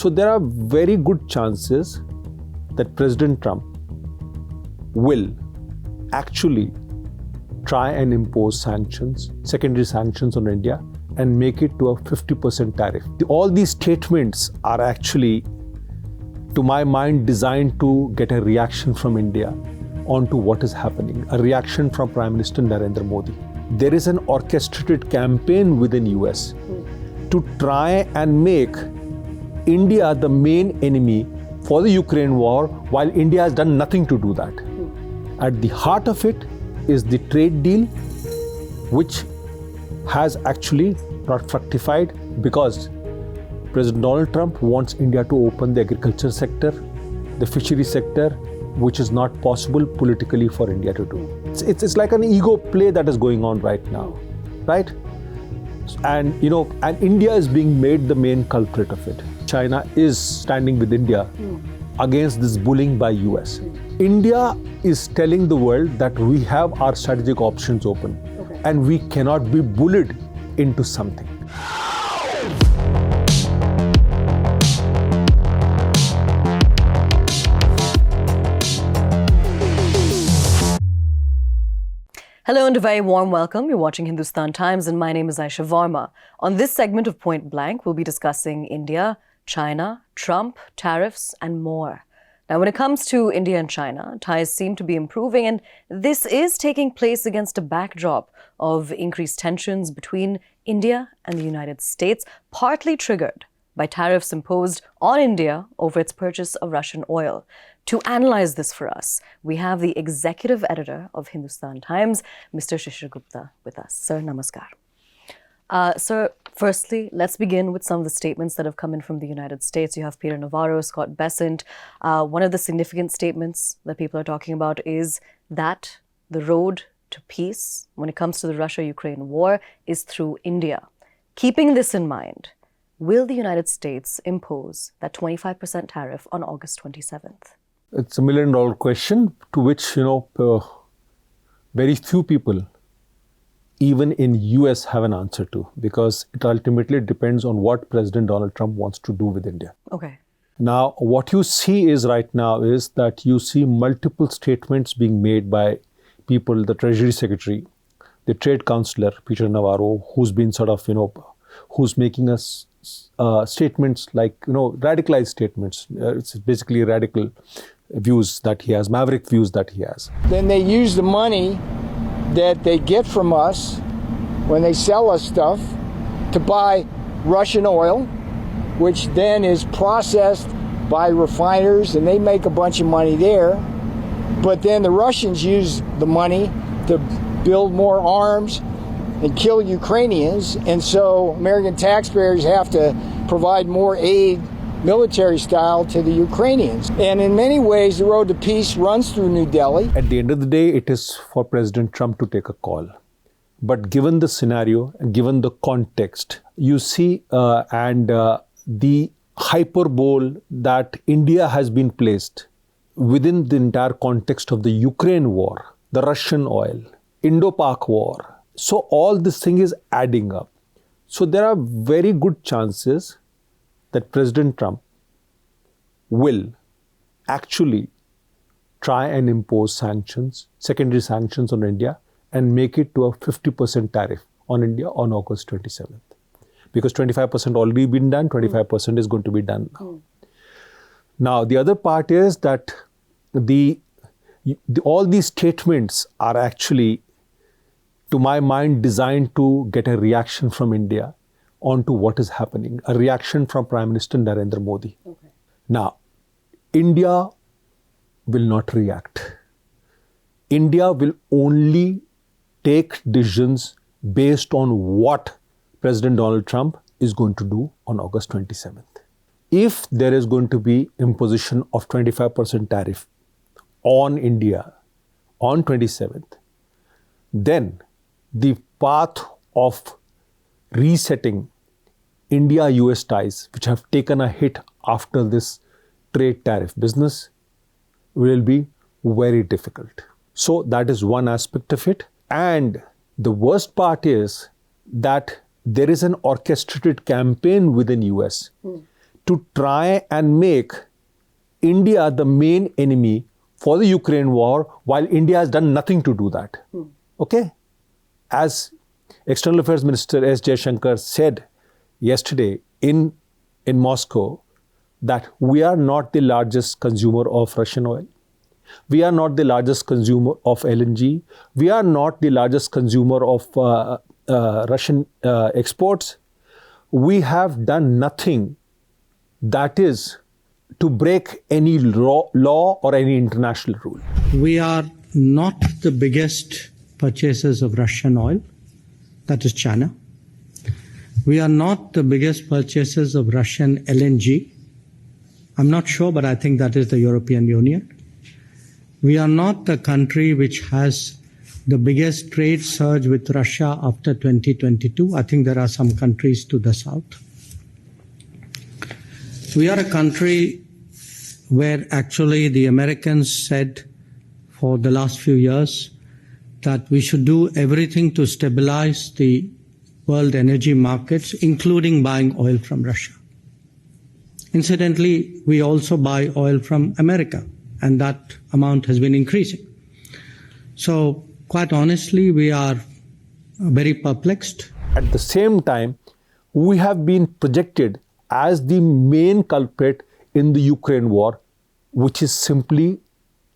So there are very good chances that President Trump will actually try and impose sanctions, secondary sanctions on India, and make it to a 50% tariff. All these statements are actually, to my mind, designed to get a reaction from India onto what is happening, a reaction from Prime Minister Narendra Modi. There is an orchestrated campaign within US to try and make India the main enemy for the Ukraine war, while India has done nothing to do that. At the heart of it is the trade deal, which has actually not fructified because President Donald Trump wants India to open the agriculture sector, the fishery sector, which is not possible politically for India to do. It's like an ego play that is going on right now, right? And India is being made the main culprit of it. China is standing with India against this bullying by US. India is telling the world that we have our strategic options open, and we cannot be bullied into something. Hello and a very warm welcome. You're watching Hindustan Times and my name is Aisha Varma. On this segment of Point Blank, we'll be discussing India, China, Trump, tariffs and more. Now, when it comes to India and China, ties seem to be improving, and this is taking place against a backdrop of increased tensions between India and the United States, partly triggered by tariffs imposed on India over its purchase of Russian oil. To analyze this for us, we have the executive editor of Hindustan Times, Mr. Shishir Gupta, with us. Sir, namaskar. Sir, firstly, let's begin with some of the statements that have come in from the United States. You have Peter Navarro, Scott Bessent. One of the significant statements that people are talking about is that the road to peace, when it comes to the Russia-Ukraine war, is through India. Keeping this in mind, will the United States impose that 25% tariff on August 27th? It's $1 million question to which, very few people, even in US, have an answer to, because it ultimately depends on what President Donald Trump wants to do with India. Okay. Now, what you see is right now is that you see multiple statements being made by people, the Treasury Secretary, the Trade Counselor, Peter Navarro, who's been who's making us statements like, radicalized statements. It's basically radical views that he has, maverick views that he has. Then they use the money that they get from us when they sell us stuff to buy Russian oil, which then is processed by refiners and they make a bunch of money there. But then the Russians use the money to build more arms and kill Ukrainians. And so American taxpayers have to provide more aid, military style, to the Ukrainians. And in many ways, the road to peace runs through New Delhi. At the end of the day, it is for President Trump to take a call. But given the scenario and given the context, you see, the hyperbole that India has been placed within the entire context of the Ukraine war, the Russian oil, Indo-Pak war. So all this thing is adding up. So there are very good chances that President Trump will actually try and impose sanctions, secondary sanctions on India, and make it to a 50% tariff on India on August 27th. Because 25% already been done, 25% is going to be done now. Now, the other part is that all these statements are actually, to my mind, designed to get a reaction from India onto what is happening, a reaction from Prime Minister Narendra Modi. Okay. Now, India will not react. India will only take decisions based on what President Donald Trump is going to do on August 27th. If there is going to be imposition of 25% tariff on India on 27th, then the path of resetting India-US ties, which have taken a hit after this trade tariff business, will be very difficult. So that is one aspect of it. And the worst part is that there is an orchestrated campaign within US to try and make India the main enemy for the Ukraine war, while India has done nothing to do that. Okay? As External Affairs Minister S. Jaishankar said yesterday in Moscow, that we are not the largest consumer of Russian oil. We are not the largest consumer of LNG. We are not the largest consumer of Russian exports. We have done nothing that is to break any law or any international rule. We are not the biggest purchasers of Russian oil, that is China. We are not the biggest purchasers of Russian LNG. I'm not sure, but I think that is the European Union. We are not the country which has the biggest trade surge with Russia after 2022. I think there are some countries to the south. We are a country where actually the Americans said for the last few years that we should do everything to stabilize the world energy markets, including buying oil from Russia. Incidentally, we also buy oil from America, and that amount has been increasing. So, quite honestly, we are very perplexed. At the same time, we have been projected as the main culprit in the Ukraine war, which is simply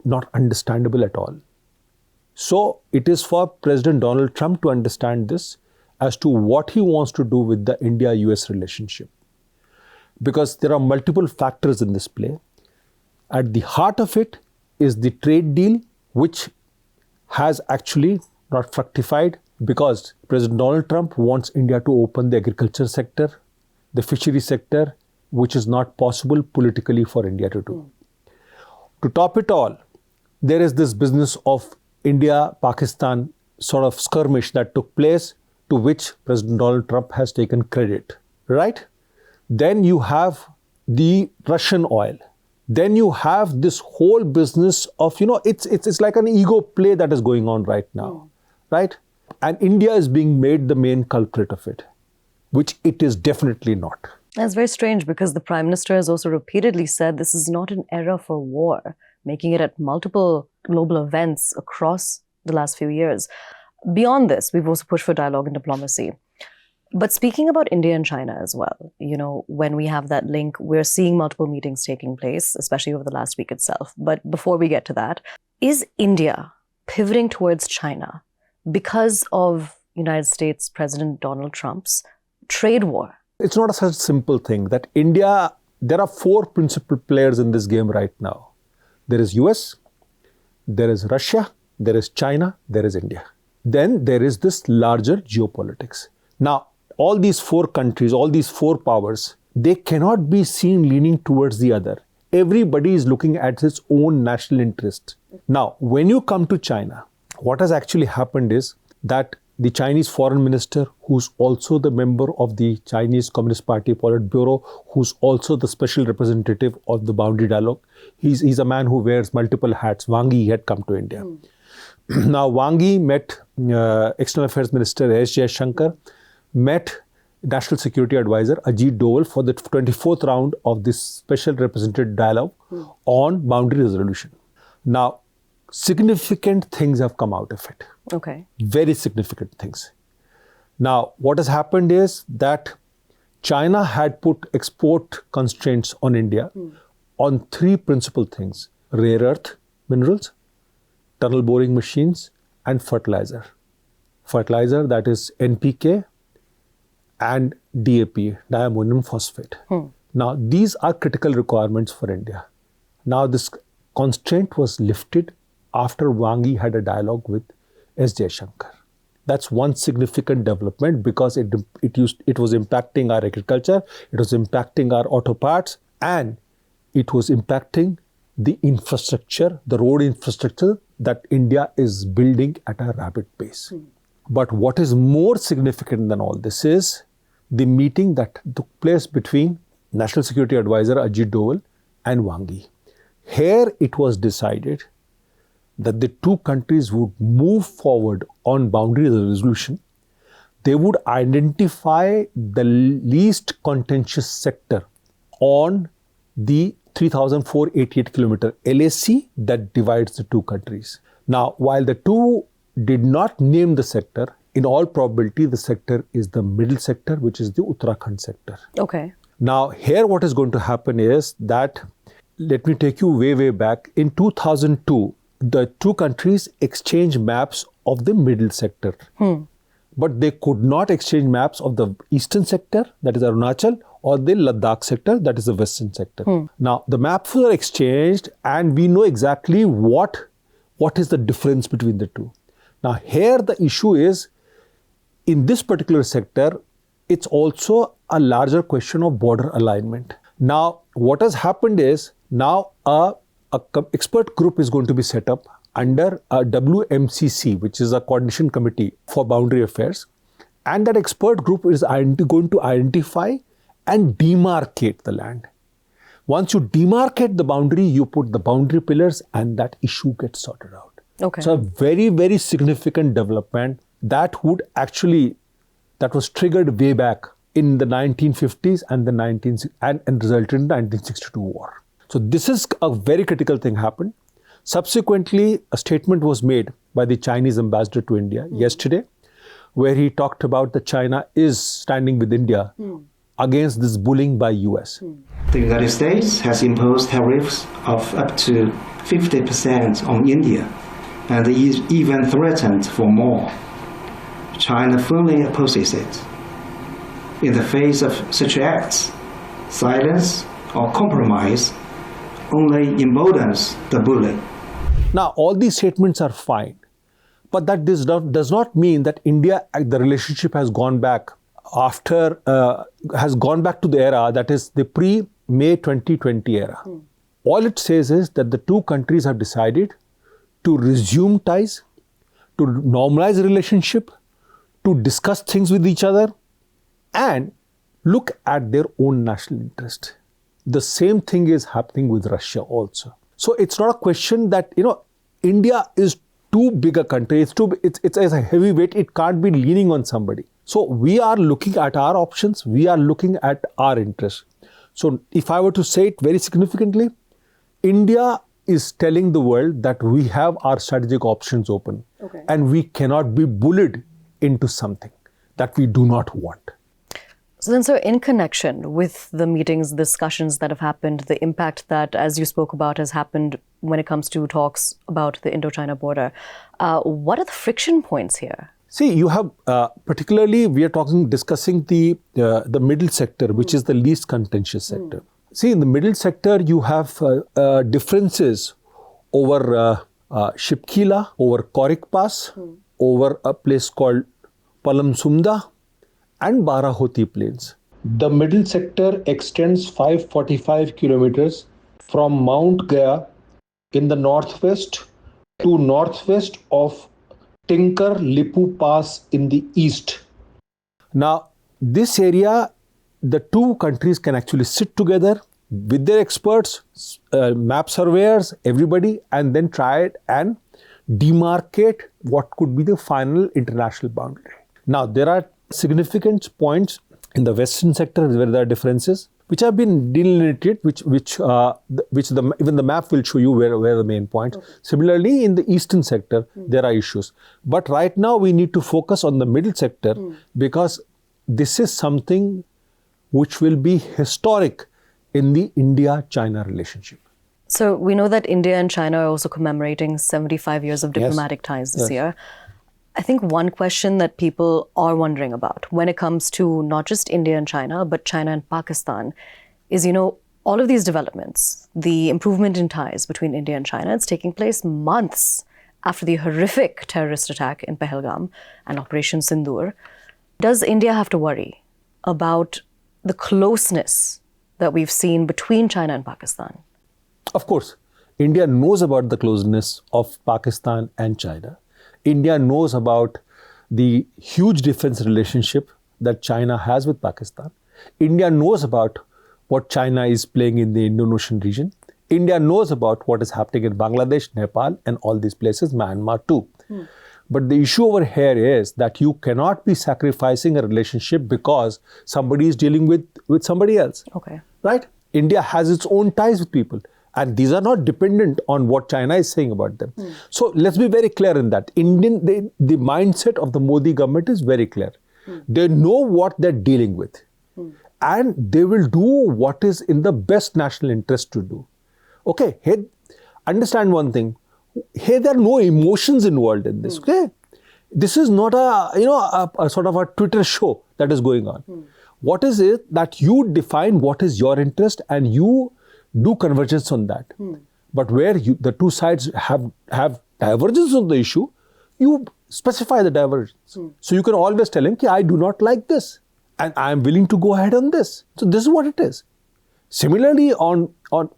not understandable at all. So, it is for President Donald Trump to understand this as to what he wants to do with the India-US relationship. Because there are multiple factors in this play. At the heart of it is the trade deal, which has actually not fructified because President Donald Trump wants India to open the agriculture sector, the fishery sector, which is not possible politically for India to do. To top it all, there is this business of India-Pakistan sort of skirmish that took place, to which President Donald Trump has taken credit, right? Then you have the Russian oil. Then you have this whole business of, it's like an ego play that is going on right now, right? And India is being made the main culprit of it, which it is definitely not. That's very strange because the Prime Minister has also repeatedly said this is not an era for war, making it at multiple global events across the last few years. Beyond this, we've also pushed for dialogue and diplomacy. But speaking about India and China as well, when we have that link, we're seeing multiple meetings taking place, especially over the last week itself. But before we get to that, is India pivoting towards China because of United States President Donald Trump's trade war? It's not such a simple thing that India, there are four principal players in this game right now. There is US, there is Russia, there is China, there is India. Then there is this larger geopolitics. Now, all these four countries, all these four powers, they cannot be seen leaning towards the other. Everybody is looking at its own national interest. Now, when you come to China, what has actually happened is that the Chinese foreign minister, who's also the member of the Chinese Communist Party Politburo, who's also the special representative of the boundary dialogue, he's a man who wears multiple hats. Wang Yi had come to India. Now, Wang Yi met External Affairs Minister S. Jaishankar, met National Security Advisor Ajit Doval for the 24th round of this special representative dialogue on boundary resolution. Now, significant things have come out of it. Okay. Very significant things. Now, what has happened is that China had put export constraints on India on three principal things: rare earth minerals, tunnel boring machines, and fertilizer. Fertilizer, that is NPK, and DAP, diammonium phosphate. Now, these are critical requirements for India. Now, this constraint was lifted after Wang Yi had a dialogue with S. Jaishankar. That's one significant development because it was impacting our agriculture, it was impacting our auto parts, and it was impacting the infrastructure, the road infrastructure that India is building at a rapid pace. But what is more significant than all this is the meeting that took place between National Security Advisor Ajit Doval and Wang Yi. Here it was decided that the two countries would move forward on boundary resolution. They would identify the least contentious sector on the 3,488 kilometer LAC that divides the two countries. Now, while the two did not name the sector, in all probability, the sector is the middle sector, which is the Uttarakhand sector. Okay. Now, here what is going to happen is that, let me take you way, way back. In 2002, the two countries exchanged maps of the middle sector. But they could not exchange maps of the eastern sector, that is Arunachal, or the Ladakh sector, that is the western sector. Now, the maps were exchanged and we know exactly what is the difference between the two. Now, here the issue is, in this particular sector, it's also a larger question of border alignment. Now, what has happened is, now a expert group is going to be set up under a WMCC, which is a coordination committee for boundary affairs. And that expert group is going to identify and demarcate the land. Once you demarcate the boundary, you put the boundary pillars and that issue gets sorted out. Okay. So a very, very significant development that was triggered way back in the 1950s and resulted in the 1962 war. So this is a very critical thing happened. Subsequently, a statement was made by the Chinese ambassador to India yesterday, where he talked about that China is standing with India against this bullying by US. The United States has imposed tariffs of up to 50% on India and even threatened for more. China firmly opposes it. In the face of such acts, silence or compromise only emboldens the bully. Now, all these statements are fine, but that does not mean that India, the relationship has gone back to the era that is the pre-May 2020 era. All it says is that the two countries have decided to resume ties, to normalize the relationship, to discuss things with each other, and look at their own national interest. The same thing is happening with Russia also. So it's not a question that, India is too big a country. It's a heavyweight. It can't be leaning on somebody. So we are looking at our options. We are looking at our interests. So if I were to say it very significantly, India is telling the world that we have our strategic options open. Okay. And we cannot be bullied into something that we do not want. So then, sir, in connection with the meetings, discussions that have happened, the impact that, as you spoke about, has happened when it comes to talks about the IndoChina border, what are the friction points here? See, you have, particularly, we are discussing the middle sector, which is the least contentious sector. See, in the middle sector, you have differences over Shipkila, over Korik Pass, over a place called Palamsumda, and Barahoti Plains. The middle sector extends 545 kilometers from Mount Gaya in the northwest to northwest of Tinker Lipu Pass in the east. Now, this area, the two countries can actually sit together with their experts, map surveyors, everybody, and then try it and demarcate what could be the final international boundary. Now, there are significant points in the western sector where there are differences, which have been delineated, even the map will show you where the main points. Okay. Similarly, in the eastern sector, there are issues. But right now, we need to focus on the middle sector because this is something which will be historic in the India-China relationship. So we know that India and China are also commemorating 75 years of diplomatic ties this year. I think one question that people are wondering about when it comes to not just India and China, but China and Pakistan is, all of these developments, the improvement in ties between India and China, it's taking place months after the horrific terrorist attack in Pahalgam and Operation Sindoor. Does India have to worry about the closeness that we've seen between China and Pakistan? Of course, India knows about the closeness of Pakistan and China. India knows about the huge defense relationship that China has with Pakistan. India knows about what China is playing in the Indo-Ocean region. India knows about what is happening in Bangladesh, Nepal, and all these places, Myanmar too. But the issue over here is that you cannot be sacrificing a relationship because somebody is dealing with somebody else. Okay. Right? India has its own ties with people. And these are not dependent on what China is saying about them. So let's be very clear in that. The mindset of the Modi government is very clear. They know what they're dealing with. And they will do what is in the best national interest to do. Okay, here, understand one thing. Here there are no emotions involved in this. Okay, this is not a sort of a Twitter show that is going on. What is it that you define what is your interest and you do convergence on that. But where the two sides have divergence on the issue, you specify the divergence. So you can always tell him, I do not like this and I am willing to go ahead on this. So this is what it is. Similarly,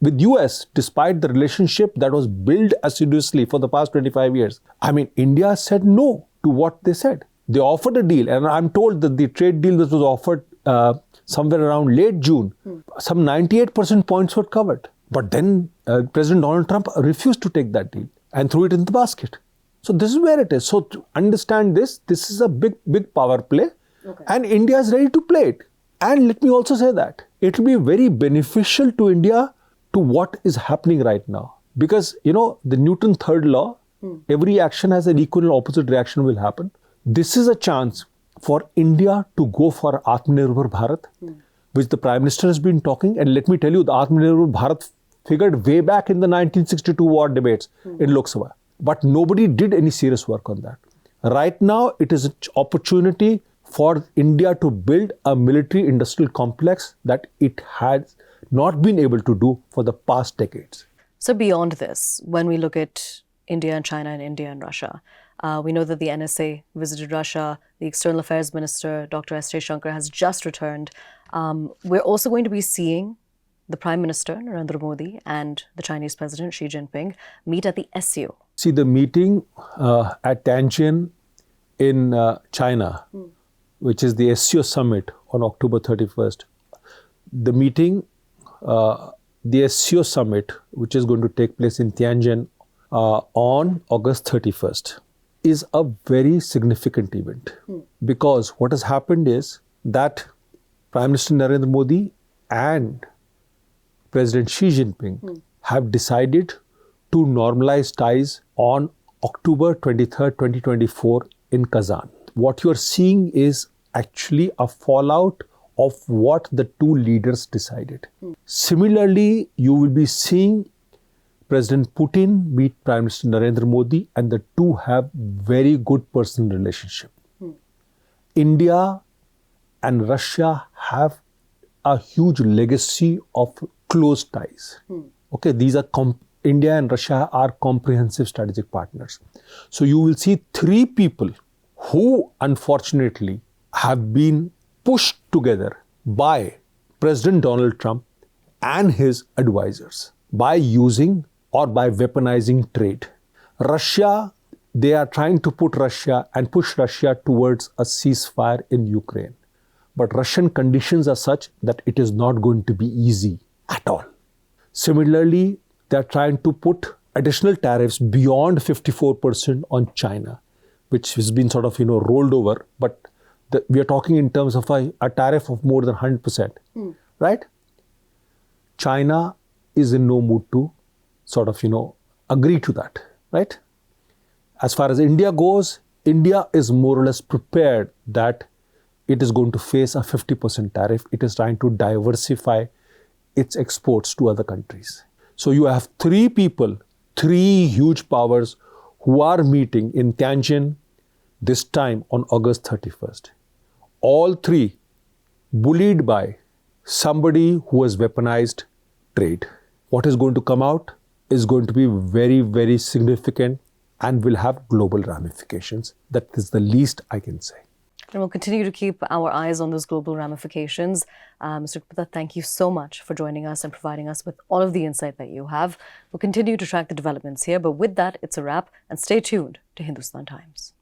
with US, despite the relationship that was built assiduously for the past 25 years, I mean, India said no to what they said. They offered a deal, and I'm told that the trade deal that was offered somewhere around late June, some 98% points were covered. But then President Donald Trump refused to take that deal and threw it in the basket. So this is where it is. So to understand this is a big power play, and India is ready to play it. And let me also say that it will be very beneficial to India to what is happening right now. Because, the Newton third law, every action has an equal and opposite reaction will happen. This is a chance for India to go for Atmanirbhar Bharat, which the Prime Minister has been talking. And let me tell you, the Atmanirbhar Bharat figured way back in the 1962 war debates in Lok Sabha. But nobody did any serious work on that. Right now, it is an opportunity for India to build a military industrial complex that it has not been able to do for the past decades. So beyond this, when we look at India and China and India and Russia, we know that the NSA visited Russia. The External Affairs Minister, Dr. S. Jaishankar, has just returned. We're also going to be seeing the Prime Minister, Narendra Modi, and the Chinese President, Xi Jinping, meet at the SCO. See, the meeting at Tianjin in China, which is the SCO summit on October 31st, the meeting, the SCO summit, which is going to take place in Tianjin on August 31st, is a very significant event. Because what has happened is that Prime Minister Narendra Modi and President Xi Jinping have decided to normalize ties on October 23rd, 2024 in Kazan. What you're seeing is actually a fallout of what the two leaders decided. Similarly, you will be seeing President Putin meet Prime Minister Narendra Modi, and the two have very good personal relationship. India and Russia have a huge legacy of close ties. Okay, these are India and Russia are comprehensive strategic partners. So you will see three people who unfortunately have been pushed together by President Donald Trump and his advisors by using or by weaponizing trade. Russia, they are trying to put Russia and push Russia towards a ceasefire in Ukraine. But Russian conditions are such that it is not going to be easy at all. Similarly, they are trying to put additional tariffs beyond 54% on China, which has been sort of, rolled over. But we are talking in terms of a tariff of more than 100%, right? China is in no mood to sort of, agree to that, right? As far as India goes, India is more or less prepared that it is going to face a 50% tariff. It is trying to diversify its exports to other countries. So you have three people, three huge powers who are meeting in Tianjin this time on August 31st. All three bullied by somebody who has weaponized trade. What is going to come out is going to be very, very significant and will have global ramifications. That is the least I can say. And we'll continue to keep our eyes on those global ramifications. Mr. Gupta, thank you so much for joining us and providing us with all of the insight that you have. We'll continue to track the developments here, but with that, it's a wrap, and stay tuned to Hindustan Times.